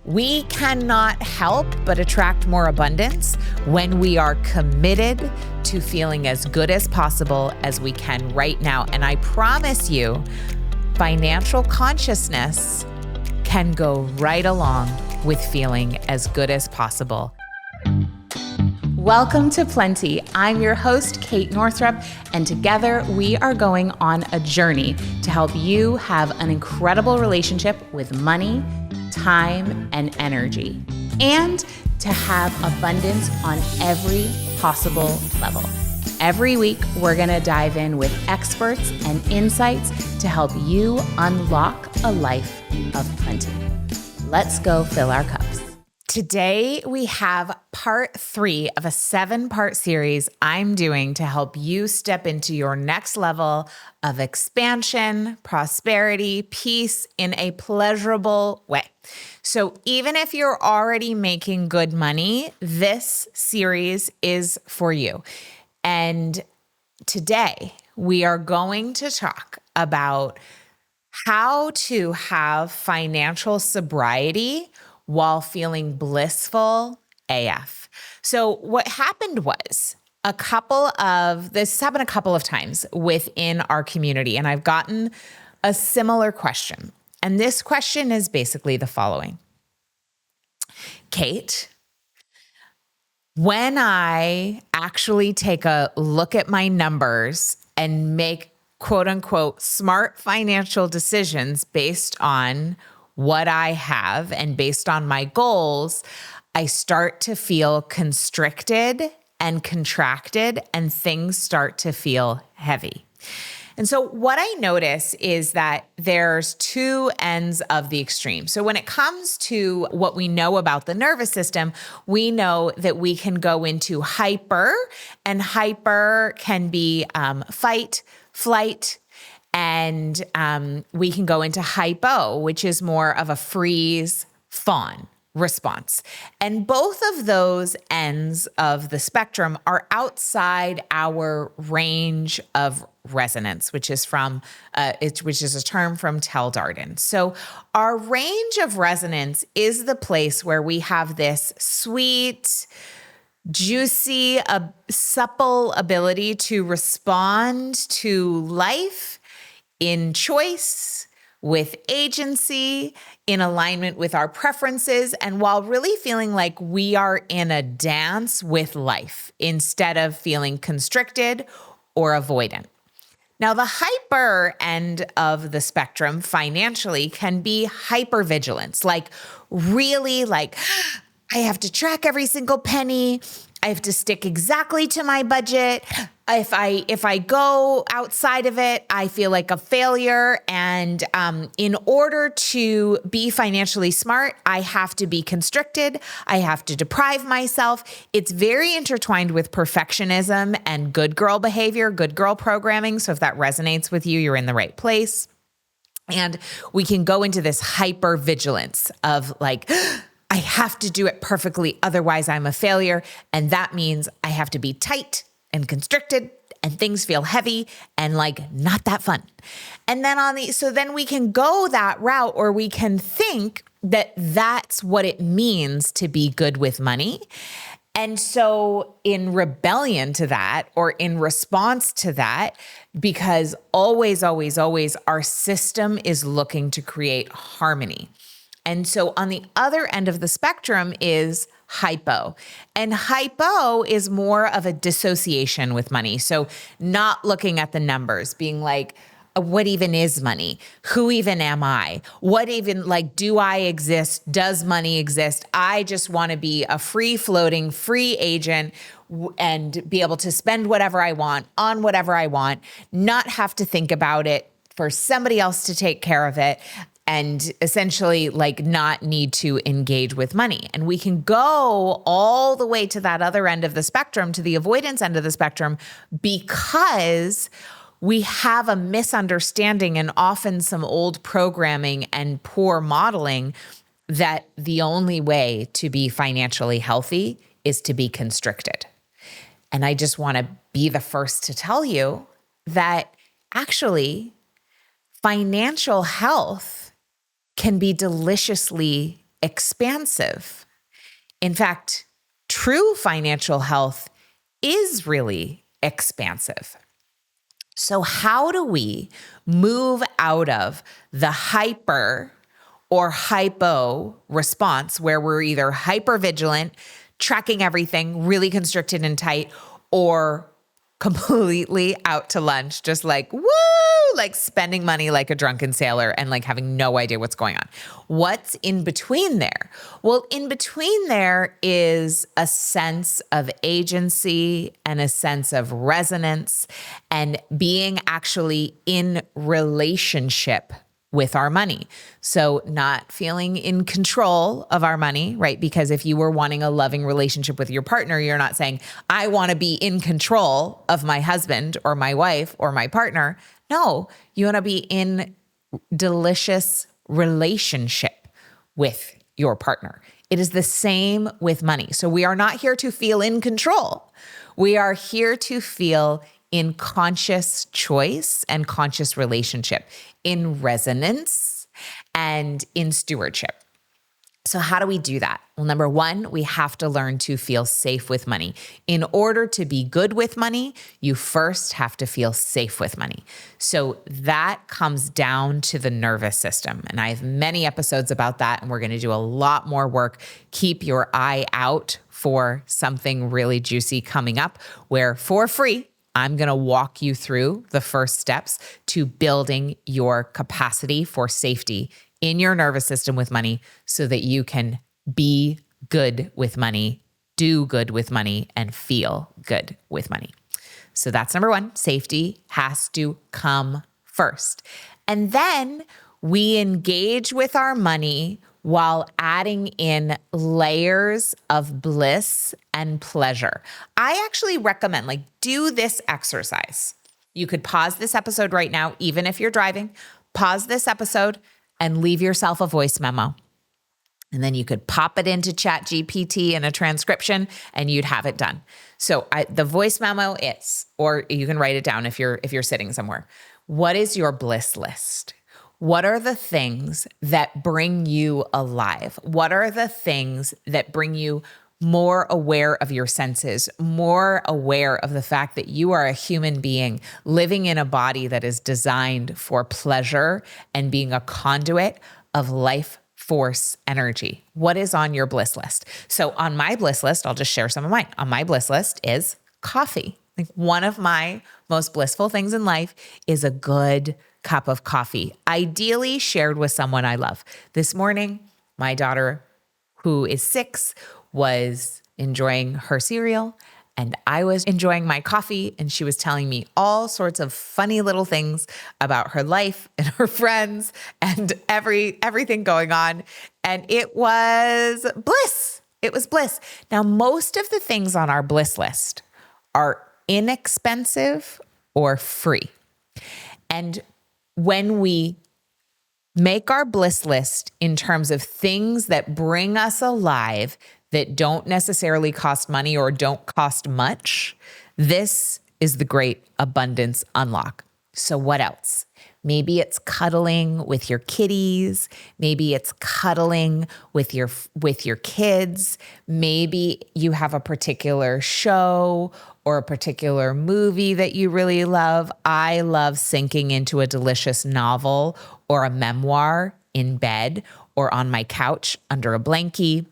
We cannot help but attract more abundance when we are committed to feeling as good as possible as we can right now. And I promise you, financial consciousness can go right along with feeling as good as possible. Welcome to Plenty. I'm your host, Kate Northrup, and together we are going on a journey to help you have an incredible relationship with money, time, and energy, and to have abundance on every possible level. Every week, we're going to dive in with experts and insights to help you unlock a life of plenty. Let's go fill our cups. Today, we have part 3 of a 7-part series I'm doing to help you step into your next level of expansion, prosperity, peace in a pleasurable way. So even if you're already making good money, this series is for you. And today, we are going to talk about how to have financial sobriety while feeling blissful AF. So what happened was this happened a couple of times within our community, and I've gotten a similar question. And this question is basically the following. Kate, when I actually take a look at my numbers and make quote unquote smart financial decisions based on what I have and based on my goals, I start to feel constricted and contracted and things start to feel heavy. And so what I notice is that there's 2 ends of the extreme. So when it comes to what we know about the nervous system, we know that we can go into hyper, and hyper can be fight, flight, and we can go into hypo, which is more of a freeze, fawn response. And both of those ends of the spectrum are outside our range of resonance, which is a term from Tel Darden. So our range of resonance is the place where we have this sweet, juicy, supple ability to respond to life in choice, with agency, in alignment with our preferences, and while really feeling like we are in a dance with life instead of feeling constricted or avoidant. Now, the hyper end of the spectrum financially can be hypervigilance, like really like, I have to track every single penny. I have to stick exactly to my budget. If I go outside of it, I feel like a failure. And in order to be financially smart, I have to be constricted. I have to deprive myself. It's very intertwined with perfectionism and good girl behavior, good girl programming. So if that resonates with you, you're in the right place. And we can go into this hypervigilance of like, I have to do it perfectly, otherwise I'm a failure. And that means I have to be tight and constricted and things feel heavy and like not that fun. And then so then we can go that route, or we can think that that's what it means to be good with money. And so in rebellion to that, or in response to that, because always, always, always our system is looking to create harmony. And so on the other end of the spectrum is hypo. And hypo is more of a dissociation with money. So not looking at the numbers, being like, what even is money? Who even am I? What even, like, do I exist? Does money exist? I just want to be a free-floating, free agent and be able to spend whatever I want on whatever I want, not have to think about it, for somebody else to take care of it, and essentially like not need to engage with money. And we can go all the way to that other end of the spectrum, to the avoidance end of the spectrum, because we have a misunderstanding and often some old programming and poor modeling that the only way to be financially healthy is to be constricted. And I just want to be the first to tell you that actually financial health can be deliciously expansive. In fact, true financial health is really expansive. So how do we move out of the hyper or hypo response where we're either hypervigilant, tracking everything, really constricted and tight, or completely out to lunch, just like, woo, like spending money like a drunken sailor and like having no idea what's going on. What's in between there? Well, in between there is a sense of agency and a sense of resonance and being actually in relationship with our money. So not feeling in control of our money, right? Because if you were wanting a loving relationship with your partner, you're not saying, I want to be in control of my husband or my wife or my partner. No, you want to be in delicious relationship with your partner. It is the same with money. So we are not here to feel in control. We are here to feel in conscious choice and conscious relationship, in resonance and in stewardship. So how do we do that? Well, number one, we have to learn to feel safe with money. In order to be good with money, you first have to feel safe with money. So that comes down to the nervous system. And I have many episodes about that, and we're going to do a lot more work. Keep your eye out for something really juicy coming up where for free, I'm going to walk you through the first steps to building your capacity for safety in your nervous system with money so that you can be good with money, do good with money, and feel good with money. So that's number one. Safety has to come first. And then we engage with our money while adding in layers of bliss and pleasure. I actually recommend, do this exercise. You could pause this episode right now, even if you're driving, pause this episode and leave yourself a voice memo. And then you could pop it into ChatGPT in a transcription and you'd have it done. So the voice memo is, or you can write it down if you're sitting somewhere. What is your bliss list? What are the things that bring you alive? What are the things that bring you more aware of your senses, more aware of the fact that you are a human being living in a body that is designed for pleasure and being a conduit of life force energy? What is on your bliss list? So on my bliss list, I'll just share some of mine. On my bliss list is coffee. One of my most blissful things in life is a good cup of coffee, ideally shared with someone I love. This morning, my daughter, who is 6, was enjoying her cereal and I was enjoying my coffee, and she was telling me all sorts of funny little things about her life and her friends and everything going on. And it was bliss. It was bliss. Now, most of the things on our bliss list are inexpensive or free. And when we make our bliss list in terms of things that bring us alive, that don't necessarily cost money or don't cost much, this is the great abundance unlock. So what else? Maybe it's cuddling with your kitties. Maybe it's cuddling with your kids. Maybe you have a particular show or a particular movie that you really love. I love sinking into a delicious novel or a memoir in bed or on my couch under a blankie.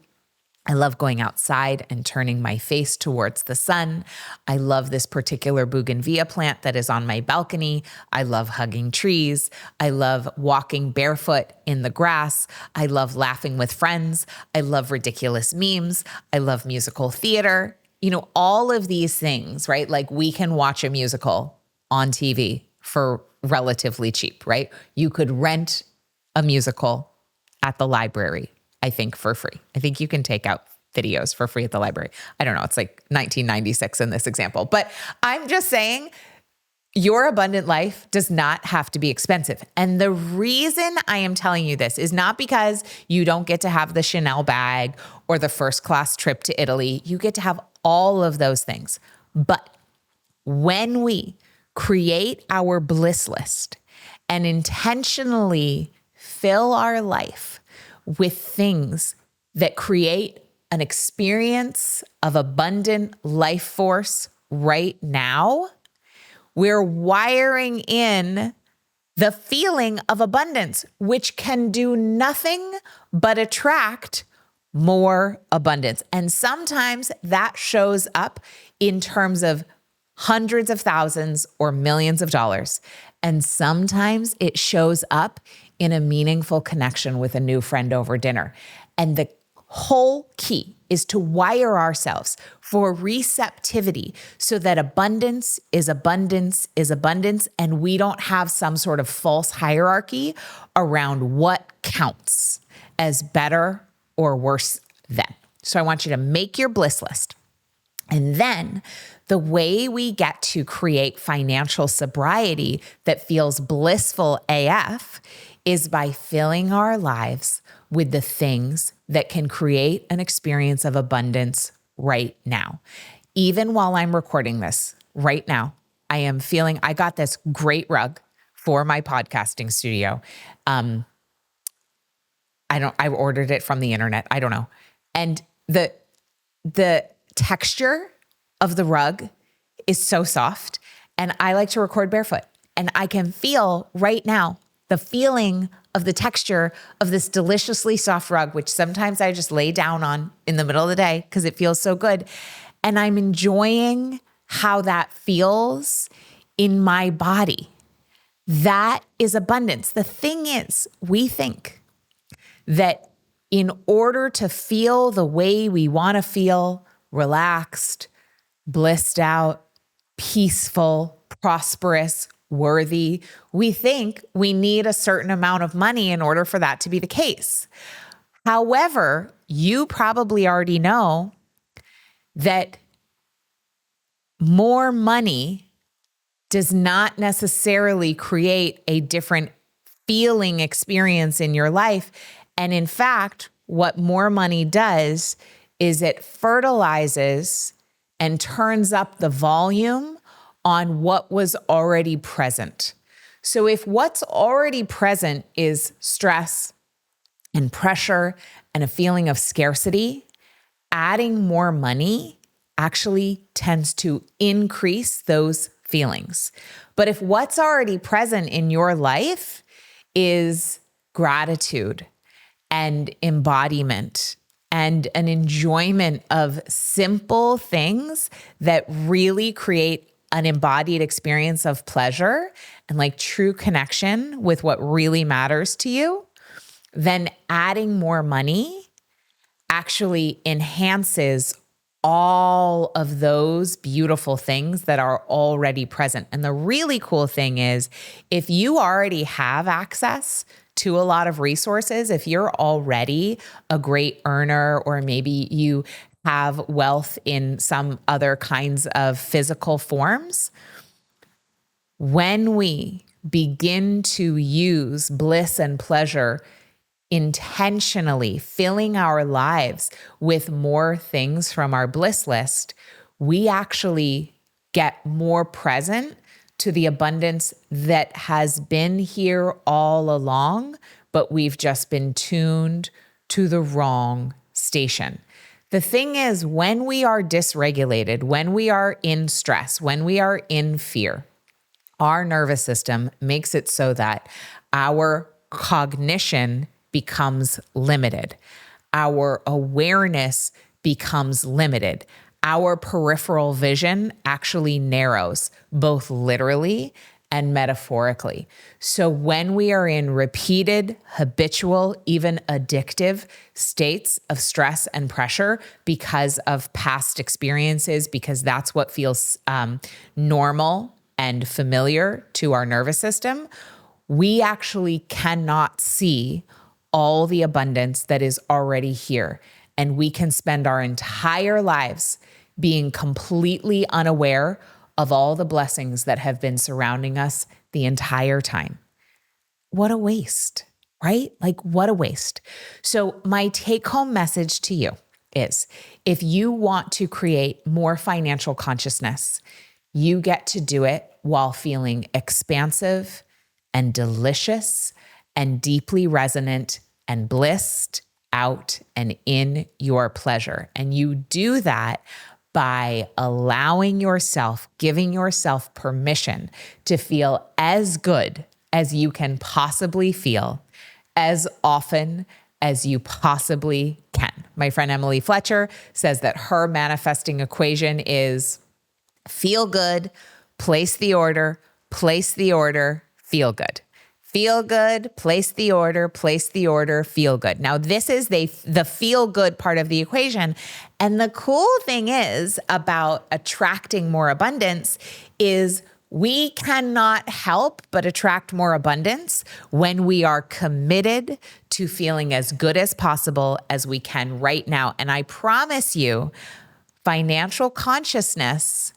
I love going outside and turning my face towards the sun. I love this particular bougainvillea plant that is on my balcony. I love hugging trees. I love walking barefoot in the grass. I love laughing with friends. I love ridiculous memes. I love musical theater. All of these things, right? Like we can watch a musical on TV for relatively cheap, right? You could rent a musical at the library, I think, for free. I think you can take out videos for free at the library. I don't know. It's like 1996 in this example, but I'm just saying your abundant life does not have to be expensive. And the reason I am telling you this is not because you don't get to have the Chanel bag or the first class trip to Italy. You get to have all of those things. But when we create our bliss list and intentionally fill our life with things that create an experience of abundant life force right now, we're wiring in the feeling of abundance, which can do nothing but attract more abundance. And sometimes that shows up in terms of hundreds of thousands or millions of dollars. And sometimes it shows up in a meaningful connection with a new friend over dinner. And the whole key is to wire ourselves for receptivity so that abundance is abundance is abundance, and we don't have some sort of false hierarchy around what counts as better or worse than. So I want you to make your bliss list. And then the way we get to create financial sobriety that feels blissful AF is by filling our lives with the things that can create an experience of abundance right now. Even while I'm recording this right now, I am feeling, I got this great rug for my podcasting studio. I ordered it from the internet. I don't know. And the texture of the rug is so soft, and I like to record barefoot, and I can feel right now the feeling of the texture of this deliciously soft rug, which sometimes I just lay down on in the middle of the day because it feels so good. And I'm enjoying how that feels in my body. That is abundance. The thing is, we think that in order to feel the way we want to feel, relaxed, blissed out, peaceful, prosperous, worthy, we think we need a certain amount of money in order for that to be the case. However, you probably already know that more money does not necessarily create a different feeling experience in your life. And in fact, what more money does is it fertilizes and turns up the volume on what was already present. So if what's already present is stress and pressure and a feeling of scarcity, adding more money actually tends to increase those feelings. But if what's already present in your life is gratitude and embodiment and an enjoyment of simple things that really create an embodied experience of pleasure and like true connection with what really matters to you, then adding more money actually enhances all of those beautiful things that are already present. And the really cool thing is, if you already have access to a lot of resources, if you're already a great earner, or maybe you have wealth in some other kinds of physical forms, when we begin to use bliss and pleasure intentionally, filling our lives with more things from our bliss list, we actually get more present to the abundance that has been here all along, but we've just been tuned to the wrong station. The thing is, when we are dysregulated, when we are in stress, when we are in fear, our nervous system makes it so that our cognition becomes limited. Our awareness becomes limited. Our peripheral vision actually narrows, both literally and metaphorically. So when we are in repeated, habitual, even addictive states of stress and pressure because of past experiences, because that's what feels normal and familiar to our nervous system, we actually cannot see all the abundance that is already here. And we can spend our entire lives being completely unaware of all the blessings that have been surrounding us the entire time. What a waste, right? Like, what a waste. So my take-home message to you is, if you want to create more financial consciousness, you get to do it while feeling expansive and delicious and deeply resonant and blissed out and in your pleasure. And you do that by allowing yourself, giving yourself permission to feel as good as you can possibly feel, as often as you possibly can. My friend Emily Fletcher says that her manifesting equation is feel good, place the order, feel good. Feel good, place the order, feel good. Now, this is the feel good part of the equation. And the cool thing is about attracting more abundance is we cannot help but attract more abundance when we are committed to feeling as good as possible as we can right now. And I promise you, financial consciousness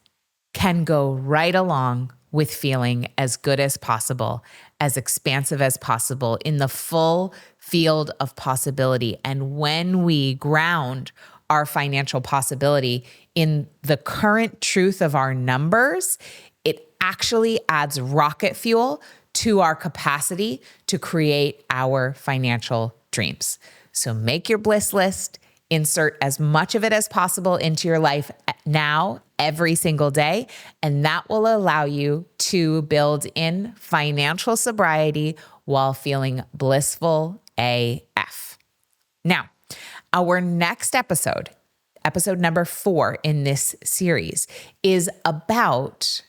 can go right along with feeling as good as possible, as expansive as possible in the full field of possibility. And when we ground our financial possibility in the current truth of our numbers, it actually adds rocket fuel to our capacity to create our financial dreams. So make your bliss list, insert as much of it as possible into your life now, every single day, and that will allow you to build in financial sobriety while feeling blissful AF. Now, our next episode number 4 in this series, is about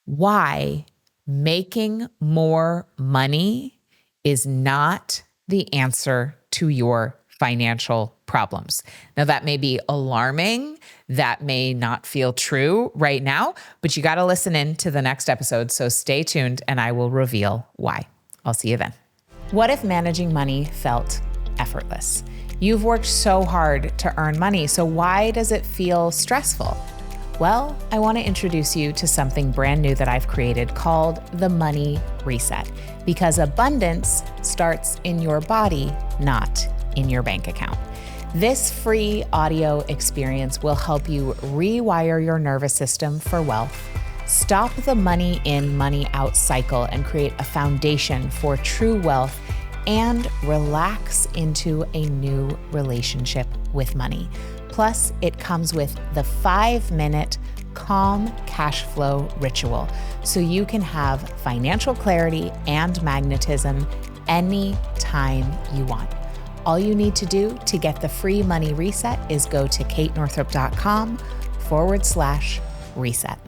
why making more money is not the answer to your financial problems. Now, that may be alarming. That may not feel true right now, but you got to listen in to the next episode. So stay tuned and I will reveal why. I'll see you then. What if managing money felt effortless? You've worked so hard to earn money, so why does it feel stressful? Well, I want to introduce you to something brand new that I've created called the Money Reset, because abundance starts in your body, not in your bank account. This free audio experience will help you rewire your nervous system for wealth, stop the money in, money out cycle, and create a foundation for true wealth, and relax into a new relationship with money. Plus, it comes with the 5-minute calm cash flow ritual, so you can have financial clarity and magnetism anytime you want. All you need to do to get the free money reset is go to katenorthrup.com/reset.